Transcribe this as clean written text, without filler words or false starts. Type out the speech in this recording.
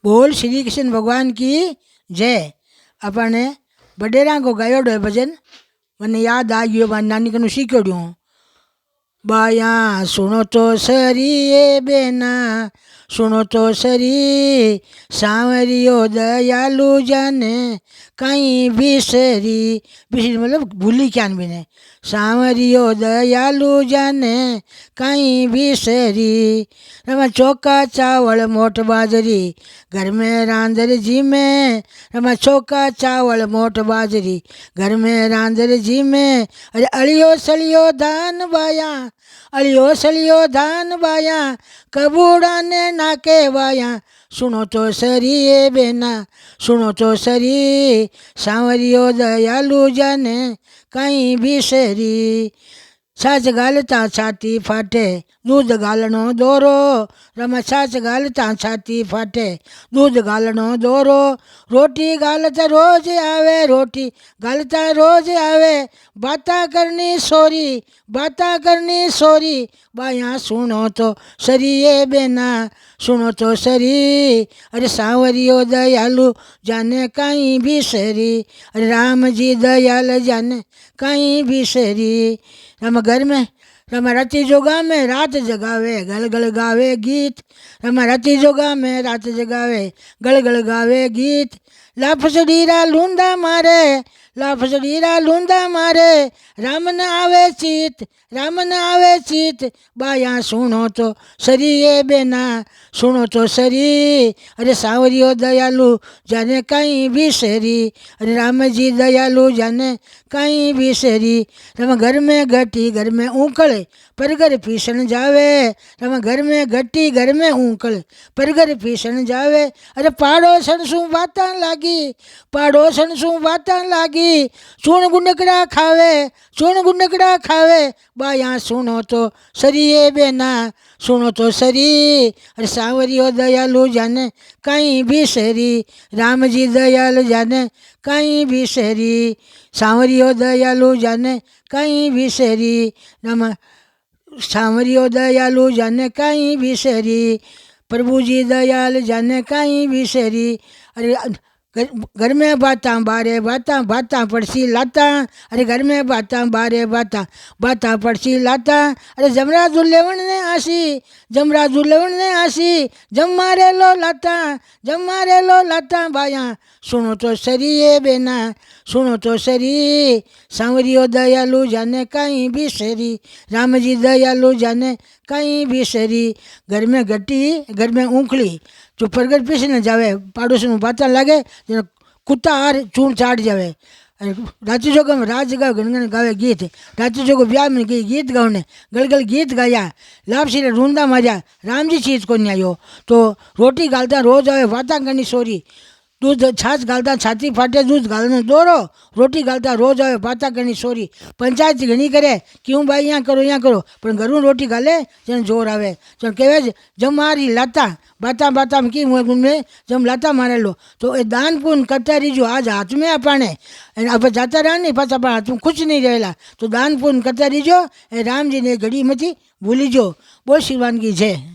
बोल श्री कृष्ण भगवान की जय। अपने बडेरा को गायोड़ो है भजन, मैंने याद आ गयो, मारी नानी कनु सीखोड़ू। बाया सुनो तो सरी ए बेना, सुनो तो सरी, सांवरियो दयालु जाने कहीं बिसरी। बिसरी मतलब भूली क्या बिने। सांवरियो दयालु जाने कहीं बिसरी। रमा चौका चावल मोट बाजरी, घर में रांधर जी में। रमा चौका चावल मोट बाजरी, घर में रांधर जी में। अरे अलियो सलियो धान बाया, अलियो सलियो धान बाया, कबूड़ा ने नाके वाया। सुनो तो सरी ए बेना, सुनो तो सरी, सांवरियो दयालु जाने कहीं बिसरी। छाछ गालता छाती फाटे, दूध गालनो दोरो। रमा छाछ गालता छाती फाटे, दूध गालनो दोरो। रोटी गालता रोज आवे, रोटी गालता रोज आवे। बाता करनी सोरी, बाता करनी सोरी, बाया सुनो तो सरी ए बेना, सुनो तो सरी। अरे सांवरियो दयालु जाने कहीं बिसरी। अरे राम जी दयाल जाने कहीं बिसरी। रमा घर में, रमा राती जोगा में रात जगावे, गल गल गावे गीत। रमा राती जोगा में रात जगावे, गल गल गावे गीत। लाफसडीरा लूंदा मारे, लाफसडीरा लूंदा मारे, राम न आवे चीत, राम न आवे चीत। बाया सुनो तो सरी ए बेना, सुनो तो सरी। अरे सांवरियो दयालु जाने कहीं बिसरी। अरे राम जी दयालु जाने कहीं बिसरी। रमा घर में घटी घर में ऊकल, पर घर पीसन जावे। रमा घर में घटी घर में ऊकल, पर घर पीसन जावे। अरे पाड़ोसन शू बातां लागी, पाड़ोसन शू बातां लागी। चूण गुंडकड़ा खावे, चूण गुंडकड़ा खावे। बाया सुनो तो सरी ए बेना, सुनो तो सरी। अरे सांवरियो दयालु जाने कहीं बिसरी। राम जी दयालु जाने कहीं बिसरी। सांवरियो दयालु जाने कहीं बिसरी। राम सांवरियो दयालु जाने कहीं बिसरी। प्रभु जी दयाल जाने कहीं बिसरी। अरे घर में बातां बारे बातां, बातां पड़सी लातां। अरे घर में बातां बारे बातां, बातां पड़सी लातां। अरे जमरा दुल्लेवण ने आसी, जमरा दुल्लेवण ने आसी। जम मारे लो लातां, जम मारे लो लातां। बाया सुनो तो सरी ए बेना, सुनो तो सरी। सांवरियो दयालु जाने कहीं बिसरी, राम जी दयालु जाने कहीं बिसरी। घर में घटी घर में ऊँखली, जो परगट पीस न जावे। पाड़ोशी में बाता लागे, कुत्ता हार चूण चाट जावे। राती जोगो में राज गावे, गणगण गावे गीत। राती जोगो ब्याह में गीत गावने, गल गल गीत गाया। लापसी ने रूंदा मारिया, राम जी चीज को नहीं आयो। तो रोटी गालता रोज आवे, बाता करनी सोरी। दूध छाछ गालता छाती फाटे, दूध गालनो दोरो। रोटी गालता रोज आवे, बाता करनी सोरी। पंचायत घणी करे, क्यों भाई यहाँ करो यहाँ करो, पर घरों रोटी गाले जन जोर आवे। जन कहे जम मारी लाता, बाता बाता में की मुँह में जम लाता मारे लो। तो ये दान पुण्य करता रहीजो, आज हाथ में अपाने अब जाता रहा नहीं, पास अपना हाथ में कुछ नहीं रहेला। तो दान पुण्य करता रहीजो, राम जी ने घड़ी मती भूलीजो। बोल श्रीमान की जय।